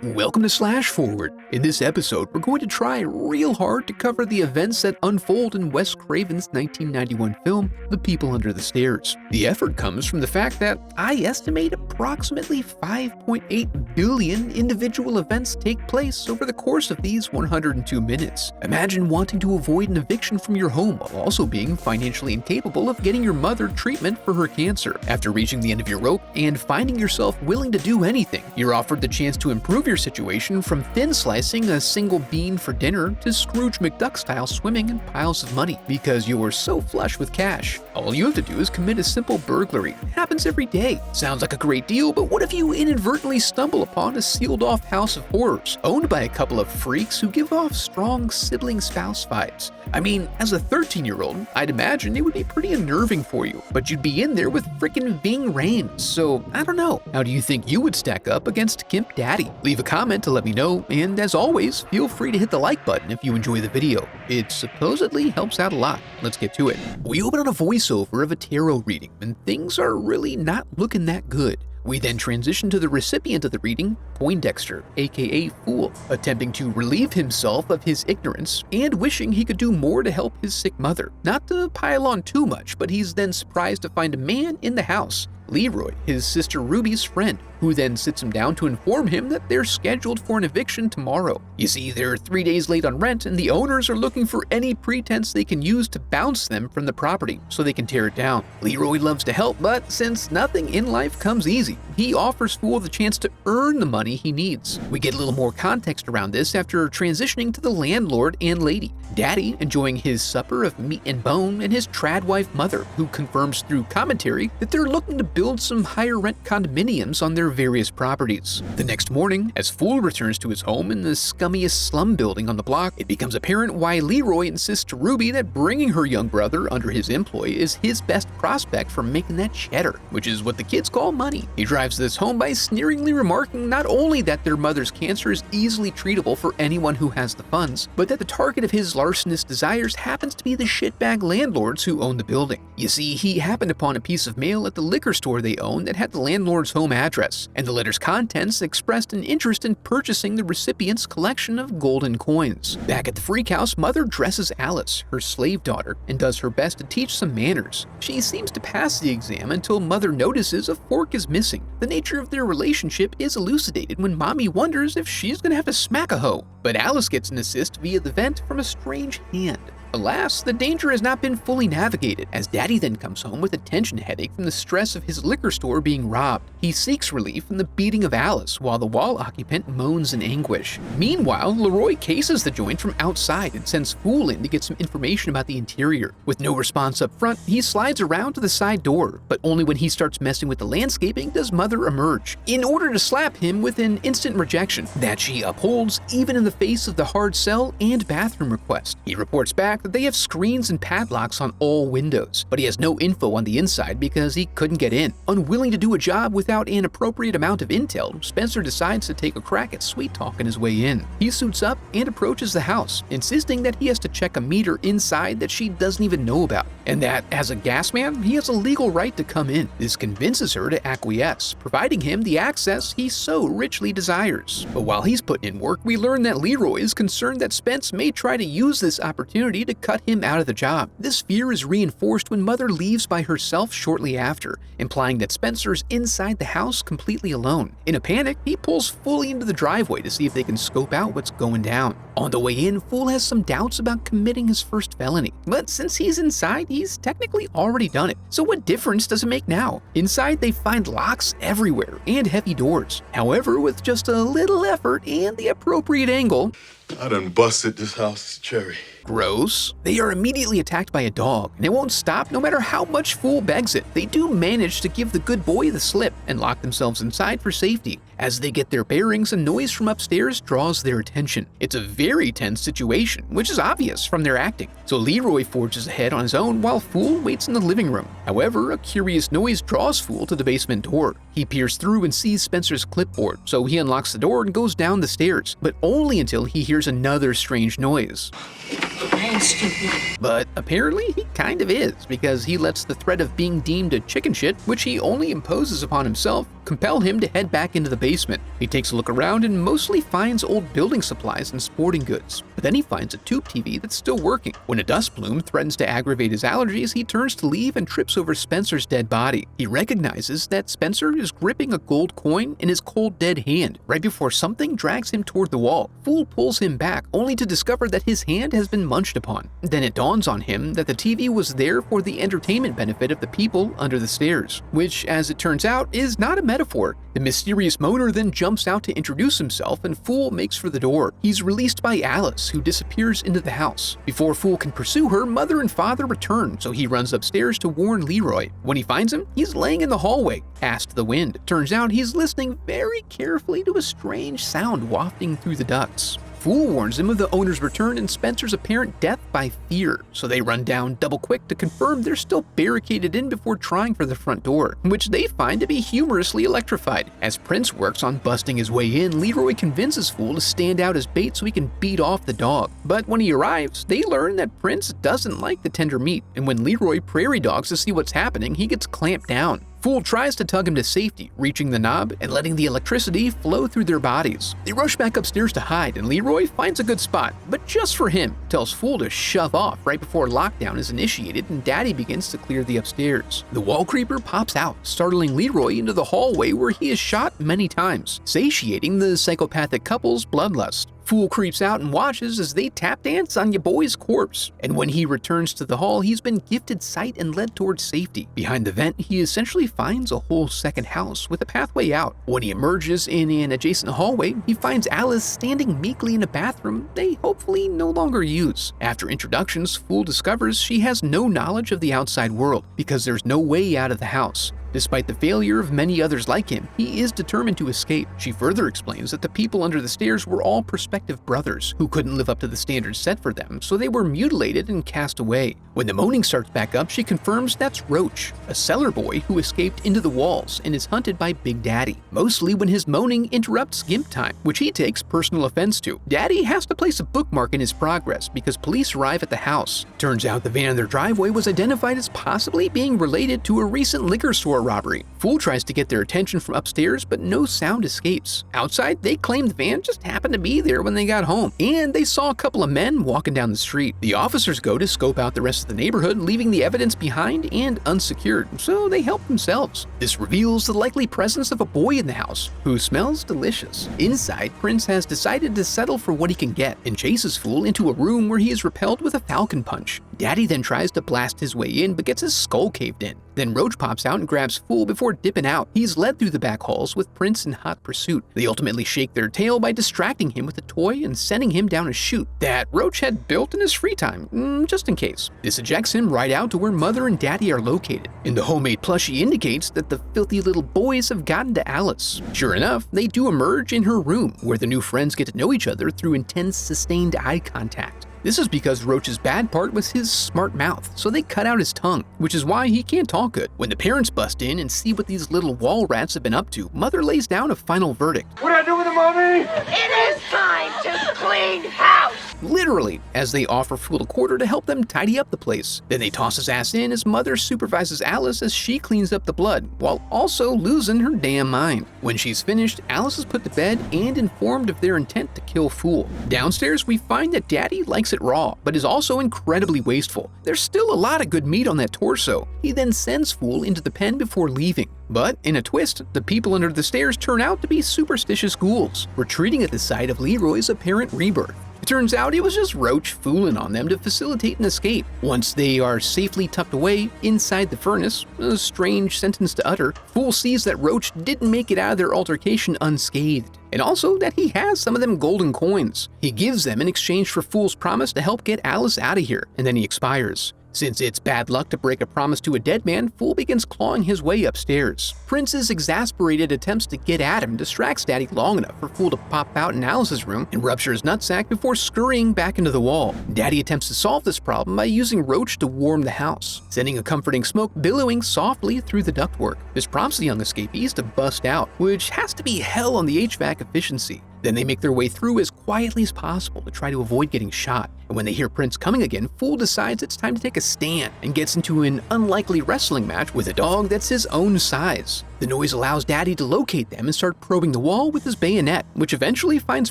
Welcome to Slash Forward. In this episode, we're going to try real hard to cover the events that unfold in Wes Craven's 1991 film, The People Under the Stairs. The effort comes from the fact that I estimate approximately 5.8 billion individual events take place over the course of these 102 minutes. Imagine wanting to avoid an eviction from your home while also being financially incapable of getting your mother treatment for her cancer. After reaching the end of your rope and finding yourself willing to do anything, you're offered the chance to improve your situation from thin slicing a single bean for dinner to Scrooge McDuck-style swimming in piles of money because you're so flush with cash. All you have to do is commit a simple burglary. It happens every day. Sounds like a great deal, but what if you inadvertently stumble upon a sealed-off house of horrors owned by a couple of freaks who give off strong sibling spouse vibes? I mean, as a 13-year-old, I'd imagine it would be pretty unnerving for you, but you'd be in there with frickin' Ving Rhames, so I don't know. How do you think you would stack up against Gimp Daddy? Leave a comment to let me know, and as always, feel free to hit the like button if you enjoy the video. It supposedly helps out a lot. Let's get to it. We open on a voiceover of a tarot reading, and things are really not looking that good. We then transition to the recipient of the reading, Poindexter, aka Fool, attempting to relieve himself of his ignorance and wishing he could do more to help his sick mother. Not to pile on too much, but he's then surprised to find a man in the house, Leroy, his sister Ruby's friend, who then sits him down to inform him that they're scheduled for an eviction tomorrow. You see, they're 3 days late on rent, and the owners are looking for any pretense they can use to bounce them from the property so they can tear it down. Leroy loves to help, but since nothing in life comes easy, he offers Fool the chance to earn the money he needs. We get a little more context around this after transitioning to the landlord and lady, Daddy enjoying his supper of meat and bone, and his trad wife mother, who confirms through commentary that they're looking to build some higher rent condominiums on their various properties. The next morning, as Fool returns to his home in the scummiest slum building on the block, it becomes apparent why Leroy insists to Ruby that bringing her young brother under his employ is his best prospect for making that cheddar, which is what the kids call money. He drives this home by sneeringly remarking not only that their mother's cancer is easily treatable for anyone who has the funds, but that the target of his larcenous desires happens to be the shitbag landlords who own the building. You see, he happened upon a piece of mail at the liquor store they own that had the landlord's home address, and the letter's contents expressed an interest in purchasing the recipient's collection of golden coins. Back at the freak house, Mother dresses Alice, her slave daughter, and does her best to teach some manners. She seems to pass the exam until Mother notices a fork is missing. The nature of their relationship is elucidated when Mommy wonders if she's gonna have to smack a hoe, but Alice gets an assist via the vent from a strange hand. Alas, the danger has not been fully navigated, as Daddy then comes home with a tension headache from the stress of his liquor store being robbed. He seeks relief from the beating of Alice, while the wall occupant moans in anguish. Meanwhile, Leroy cases the joint from outside and sends Fool in to get some information about the interior. With no response up front, he slides around to the side door, but only when he starts messing with the landscaping does Mother emerge, in order to slap him with an instant rejection that she upholds even in the face of the hard sell and bathroom request. He reports back that they have screens and padlocks on all windows, but he has no info on the inside because he couldn't get in. Unwilling to do a job without an appropriate amount of intel, Spencer decides to take a crack at sweet-talking his way in. He suits up and approaches the house, insisting that he has to check a meter inside that she doesn't even know about, and that, as a gas man, he has a legal right to come in. This convinces her to acquiesce, providing him the access he so richly desires. But while he's putting in work, we learn that Leroy is concerned that Spence may try to use this opportunity to cut him out of the job. This fear is reinforced when Mother leaves by herself shortly after, implying that Spencer's inside the house completely alone. In a panic, he pulls fully into the driveway to see if they can scope out what's going down. On the way in, Fool has some doubts about committing his first felony, but since he's inside, he's technically already done it. So what difference does it make now? Inside, they find locks everywhere and heavy doors. However, with just a little effort and the appropriate angle, I done busted this house, Cherry. Gross. They are immediately attacked by a dog, and it won't stop no matter how much Fool begs it. They do manage to give the good boy the slip and lock themselves inside for safety. As they get their bearings, a noise from upstairs draws their attention. It's a very tense situation, which is obvious from their acting. So Leroy forges ahead on his own while Fool waits in the living room. However, a curious noise draws Fool to the basement door. He peers through and sees Spencer's clipboard, so he unlocks the door and goes down the stairs, but only until he hears another strange noise. The against you. But apparently he kind of is, because he lets the threat of being deemed a chicken shit, which he only imposes upon himself, compel him to head back into the basement. He takes a look around and mostly finds old building supplies and sporting goods. But then he finds a tube TV that's still working. When a dust plume threatens to aggravate his allergies, he turns to leave and trips over Spencer's dead body. He recognizes that Spencer is gripping a gold coin in his cold dead hand, right before something drags him toward the wall. Fool pulls him back, only to discover that his hand has been munched upon. Then it dawns on him that the TV was there for the entertainment benefit of the people under the stairs, which, as it turns out, is not a metaphor. The mysterious moaner then jumps out to introduce himself, and Fool makes for the door. He's released by Alice, who disappears into the house. Before Fool can pursue her, Mother and Father return, so he runs upstairs to warn Leroy. When he finds him, he's laying in the hallway, ass to the wind. Turns out he's listening very carefully to a strange sound wafting through the ducts. Fool warns him of the owner's return and Spencer's apparent death by fear, so they run down double quick to confirm they're still barricaded in before trying for the front door, which they find to be humorously electrified. As Prince works on busting his way in, Leroy convinces Fool to stand out as bait so he can beat off the dog. But when he arrives, they learn that Prince doesn't like the tender meat, and when Leroy prairie dogs to see what's happening, he gets clamped down. Fool tries to tug him to safety, reaching the knob and letting the electricity flow through their bodies. They rush back upstairs to hide, and Leroy finds a good spot, but just for him, tells Fool to shove off right before lockdown is initiated and Daddy begins to clear the upstairs. The wall creeper pops out, startling Leroy into the hallway where he is shot many times, satiating the psychopathic couple's bloodlust. Fool creeps out and watches as they tap dance on ya boy's corpse, and when he returns to the hall, he's been gifted sight and led towards safety. Behind the vent, he essentially finds a whole second house with a pathway out. When he emerges in an adjacent hallway, he finds Alice standing meekly in a bathroom they hopefully no longer use. After introductions, Fool discovers she has no knowledge of the outside world because there's no way out of the house. Despite the failure of many others like him, he is determined to escape. She further explains that the people under the stairs were all prospective brothers who couldn't live up to the standards set for them, so they were mutilated and cast away. When the moaning starts back up, she confirms that's Roach, a cellar boy who escaped into the walls and is hunted by Big Daddy, mostly when his moaning interrupts Gimp time, which he takes personal offense to. Daddy has to place a bookmark in his progress because police arrive at the house. Turns out the van in their driveway was identified as possibly being related to a recent liquor store robbery. Fool tries to get their attention from upstairs, but no sound escapes. Outside, they claim the van just happened to be there when they got home, and they saw a couple of men walking down the street. The officers go to scope out the rest of the neighborhood, leaving the evidence behind and unsecured, so they help themselves. This reveals the likely presence of a boy in the house, who smells delicious. Inside, Prince has decided to settle for what he can get, and chases Fool into a room where he is repelled with a falcon punch. Daddy then tries to blast his way in, but gets his skull caved in. Then Roach pops out and grabs Fool before dipping out. He's led through the back halls with Prince in hot pursuit. They ultimately shake their tail by distracting him with a toy and sending him down a chute that Roach had built in his free time, just in case. This ejects him right out to where Mother and Daddy are located, and the homemade plushie indicates that the filthy little boys have gotten to Alice. Sure enough, they do emerge in her room, where the new friends get to know each other through intense, sustained eye contact. This is because Roach's bad part was his smart mouth, so they cut out his tongue, which is why he can't talk good. When the parents bust in and see what these little wall rats have been up to, Mother lays down a final verdict. What do I do with the mommy? It is time to clean house! Literally, as they offer Fool a quarter to help them tidy up the place. Then they toss his ass in as Mother supervises Alice as she cleans up the blood, while also losing her damn mind. When she's finished, Alice is put to bed and informed of their intent to kill Fool. Downstairs, we find that Daddy likes it raw, but is also incredibly wasteful. There's still a lot of good meat on that torso. He then sends Fool into the pen before leaving. But in a twist, the people under the stairs turn out to be superstitious ghouls, retreating at the sight of Leroy's apparent rebirth. It turns out it was just Roach fooling on them to facilitate an escape. Once they are safely tucked away inside the furnace, a strange sentence to utter, Fool sees that Roach didn't make it out of their altercation unscathed, and also that he has some of them golden coins. He gives them in exchange for Fool's promise to help get Alice out of here, and then he expires. Since it's bad luck to break a promise to a dead man, Fool begins clawing his way upstairs. Prince's exasperated attempts to get at him distracts Daddy long enough for Fool to pop out in Alice's room and rupture his nutsack before scurrying back into the wall. Daddy attempts to solve this problem by using Roach to warm the house, sending a comforting smoke billowing softly through the ductwork. This prompts the young escapees to bust out, which has to be hell on the HVAC efficiency. Then they make their way through as quietly as possible to try to avoid getting shot. And when they hear Prince coming again, Fool decides it's time to take a stand and gets into an unlikely wrestling match with a dog that's his own size. The noise allows Daddy to locate them and start probing the wall with his bayonet, which eventually finds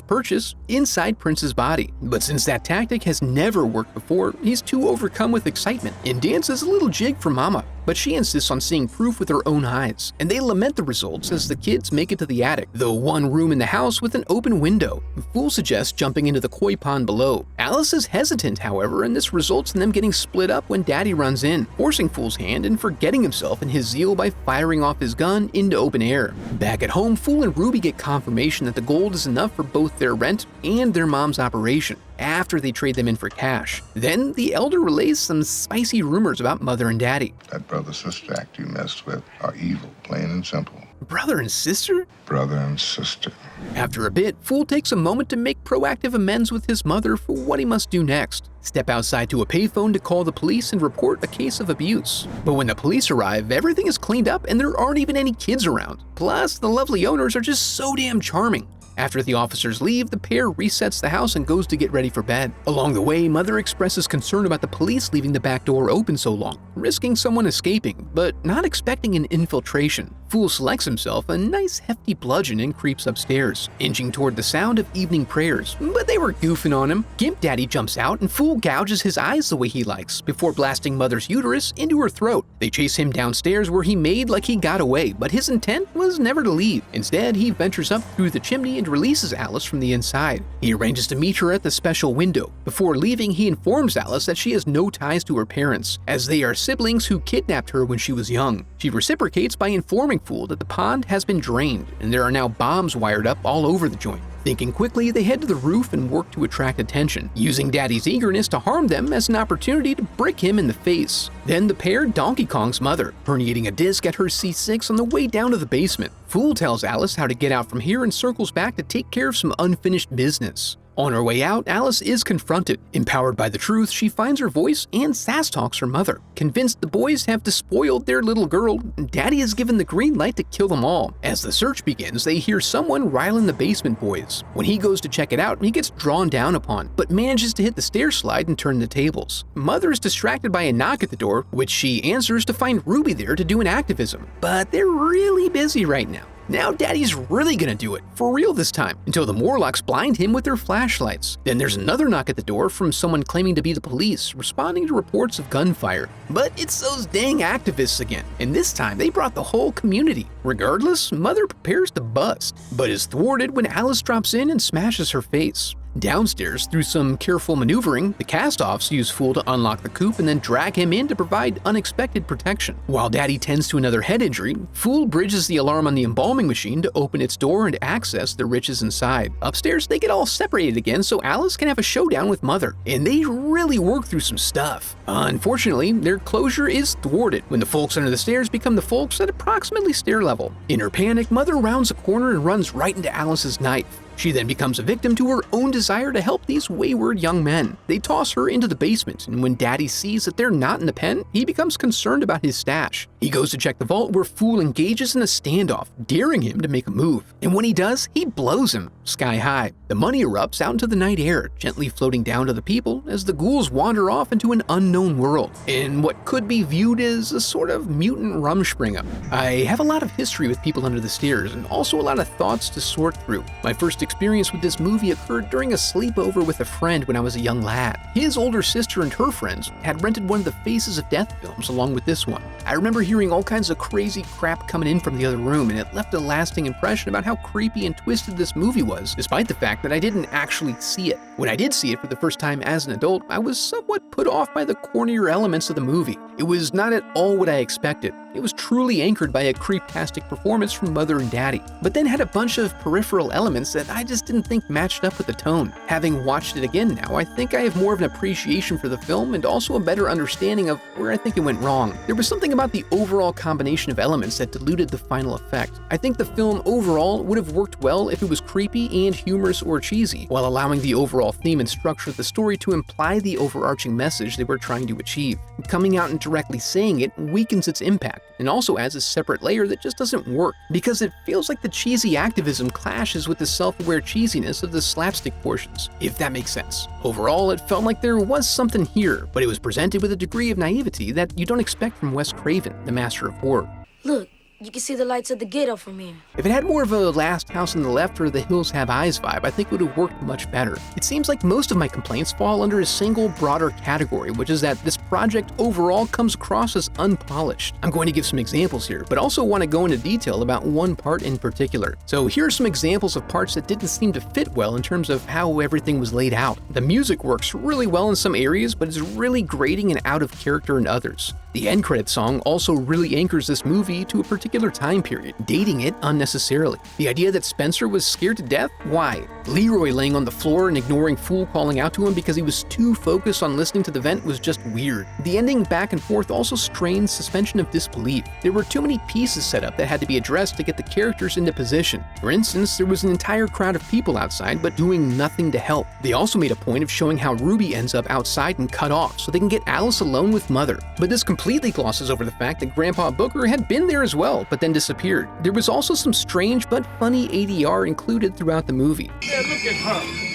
purchase inside Prince's body. But since that tactic has never worked before, he's too overcome with excitement and dances a little jig for Mama. But she insists on seeing proof with her own eyes, and they lament the results as the kids make it to the attic, the one room in the house with an open window. Fool suggests jumping into the koi pond below. Alice is hesitant, however, and this results in them getting split up when Daddy runs in, forcing Fool's hand and forgetting himself in his zeal by firing off his gun into open air. Back at home, Fool and Ruby get confirmation that the gold is enough for both their rent and their mom's operation, after they trade them in for cash. Then the elder relays some spicy rumors about Mother and Daddy. That brother-sister act you messed with are evil, plain and simple. Brother and sister? Brother and sister. After a bit, Fool takes a moment to make proactive amends with his mother for what he must do next. Step outside to a payphone to call the police and report a case of abuse. But when the police arrive, everything is cleaned up and there aren't even any kids around. Plus, the lovely owners are just so damn charming. After the officers leave, the pair resets the house and goes to get ready for bed. Along the way, Mother expresses concern about the police leaving the back door open so long, risking someone escaping, but not expecting an infiltration. Fool selects himself a nice hefty bludgeon and creeps upstairs, inching toward the sound of evening prayers, but they were goofing on him. Gimp Daddy jumps out and Fool gouges his eyes the way he likes, before blasting Mother's uterus into her throat. They chase him downstairs where he made like he got away, but his intent was never to leave. Instead, he ventures up through the chimney and releases Alice from the inside. He arranges to meet her at the special window. Before leaving, he informs Alice that she has no ties to her parents, as they are siblings who kidnapped her when she was young. She reciprocates by informing Fool that the pond has been drained and there are now bombs wired up all over the joint. Thinking quickly, they head to the roof and work to attract attention, using Daddy's eagerness to harm them as an opportunity to brick him in the face. Then the pair Donkey Kong's mother, herniating a disc at her C6 on the way down to the basement. Fool tells Alice how to get out from here and circles back to take care of some unfinished business. On her way out, Alice is confronted. Empowered by the truth, she finds her voice and sass-talks her mother. Convinced the boys have despoiled their little girl, Daddy is given the green light to kill them all. As the search begins, they hear someone riling the basement boys. When he goes to check it out, he gets drawn down upon, but manages to hit the stair slide and turn the tables. Mother is distracted by a knock at the door, which she answers to find Ruby there to do an activism. But they're really busy right now. Now Daddy's really gonna do it, for real this time, until the Morlocks blind him with their flashlights. Then there's another knock at the door from someone claiming to be the police, responding to reports of gunfire. But it's those dang activists again, and this time they brought the whole community. Regardless, Mother prepares to bust, but is thwarted when Alice drops in and smashes her face. Downstairs, through some careful maneuvering, the cast-offs use Fool to unlock the coop and then drag him in to provide unexpected protection. While Daddy tends to another head injury, Fool bridges the alarm on the embalming machine to open its door and access the riches inside. Upstairs, they get all separated again so Alice can have a showdown with Mother, and they really work through some stuff. Unfortunately, their closure is thwarted when the folks under the stairs become the folks at approximately stair level. In her panic, Mother rounds a corner and runs right into Alice's knife. She then becomes a victim to her own desire to help these wayward young men. They toss her into the basement, and when Daddy sees that they're not in the pen, he becomes concerned about his stash. He goes to check the vault where Fool engages in a standoff, daring him to make a move. And when he does, he blows him sky high. The money erupts out into the night air, gently floating down to the people as the ghouls wander off into an unknown world, in what could be viewed as a sort of mutant Rumspringa. I have a lot of history with People Under the Stairs, and also a lot of thoughts to sort through. My first experience with this movie occurred during a sleepover with a friend when I was a young lad. His older sister and her friends had rented one of the Faces of Death films along with this one. I remember hearing all kinds of crazy crap coming in from the other room, and it left a lasting impression about how creepy and twisted this movie was, despite the fact that I didn't actually see it. When I did see it for the first time as an adult, I was somewhat put off by the cornier elements of the movie. It was not at all what I expected. It was truly anchored by a creeptastic performance from Mother and Daddy, but then had a bunch of peripheral elements that I just didn't think matched up with the tone. Having watched it again now, I think I have more of an appreciation for the film and also a better understanding of where I think it went wrong. There was something about the overall combination of elements that diluted the final effect. I think the film overall would have worked well if it was creepy and humorous or cheesy, while allowing the overall theme and structure of the story to imply the overarching message they were trying to achieve. Coming out and directly saying it weakens its impact, and also adds a separate layer that just doesn't work, because it feels like the cheesy activism clashes with the self self-aware cheesiness of the slapstick portions, if that makes sense. Overall, it felt like there was something here, but it was presented with a degree of naivety that you don't expect from Wes Craven, the master of horror. Look, you can see the lights of the ghetto from here. If it had more of a Last House on the Left or The Hills Have Eyes vibe, I think it would have worked much better. It seems like most of my complaints fall under a single broader category, which is that this project overall comes across as unpolished. I'm going to give some examples here, but also want to go into detail about one part in particular. So here are some examples of parts that didn't seem to fit well in terms of how everything was laid out. The music works really well in some areas, but is really grating and out of character in others. The end credit song also really anchors this movie to a particular time period, dating it unnecessarily. The idea that Spencer was scared to death? Why? Leroy laying on the floor and ignoring Fool calling out to him because he was too focused on listening to the vent was just weird. The ending back and forth also strained suspension of disbelief. There were too many pieces set up that had to be addressed to get the characters into position. For instance, there was an entire crowd of people outside but doing nothing to help. They also made a point of showing how Ruby ends up outside and cut off so they can get Alice alone with Mother. But this completely glosses over the fact that Grandpa Booker had been there as well, but then disappeared. There was also some strange but funny ADR included throughout the movie. Yeah, look at her.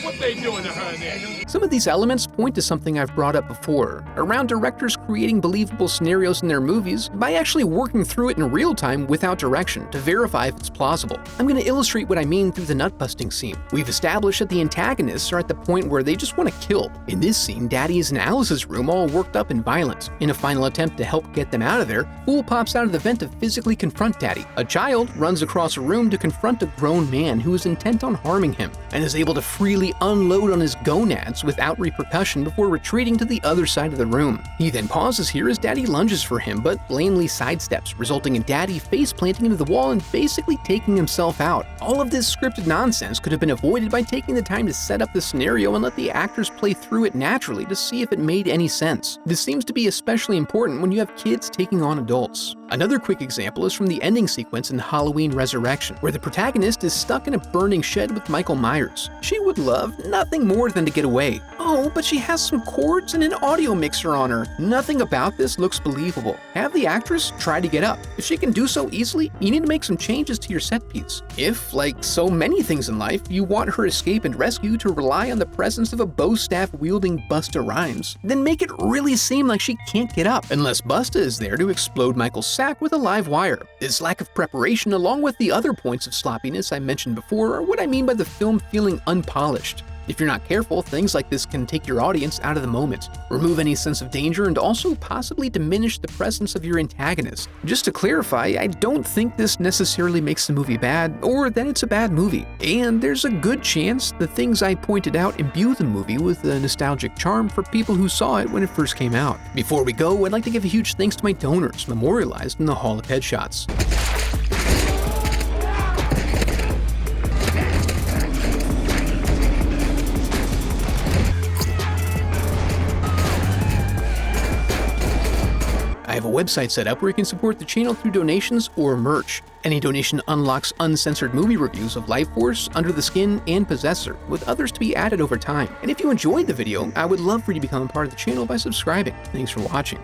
What they doing to her there? Some of these elements point to something I've brought up before, around directors creating believable scenarios in their movies by actually working through it in real time without direction to verify if it's plausible. I'm going to illustrate what I mean through the nut-busting scene. We've established that the antagonists are at the point where they just want to kill. In this scene, Daddy is in Alice's room all worked up and violent. In a final attempt to help get them out of there, Fool pops out of the vent to physically confront Daddy. A child runs across a room to confront a grown man who is intent on harming him, and is able to freely unload on his gonads without repercussion before retreating to the other side of the room. He then pauses here as Daddy lunges for him, but lamely sidesteps, resulting in Daddy face planting into the wall and basically taking himself out. All of this scripted nonsense could have been avoided by taking the time to set up the scenario and let the actors play through it naturally to see if it made any sense. This seems to be especially important when you have kids taking on adults. Another quick example is from the ending sequence in Halloween Resurrection, where the protagonist is stuck in a burning shed with Michael Myers. She would love nothing more than to get away. Oh, but she has some cords and an audio mixer on her. Nothing about this looks believable. Have the actress try to get up. If she can do so easily, you need to make some changes to your set piece. If, like so many things in life, you want her escape and rescue to rely on the presence of a bow staff wielding Busta Rhymes, then make it really seem like she can't get up, unless Busta is there to explode Michael's sack with a live wire. This lack of preparation, along with the other points of sloppiness I mentioned before, are what I mean by the film feeling unpolished. If you're not careful, things like this can take your audience out of the moment, remove any sense of danger, and also possibly diminish the presence of your antagonist. Just to clarify, I don't think this necessarily makes the movie bad, or that it's a bad movie. And there's a good chance the things I pointed out imbue the movie with a nostalgic charm for people who saw it when it first came out. Before we go, I'd like to give a huge thanks to my donors, memorialized in the Hall of Headshots. I have a website set up where you can support the channel through donations or merch. Any donation unlocks uncensored movie reviews of Life Force, Under the Skin, and Possessor, with others to be added over time. And if you enjoyed the video, I would love for you to become a part of the channel by subscribing. Thanks for watching.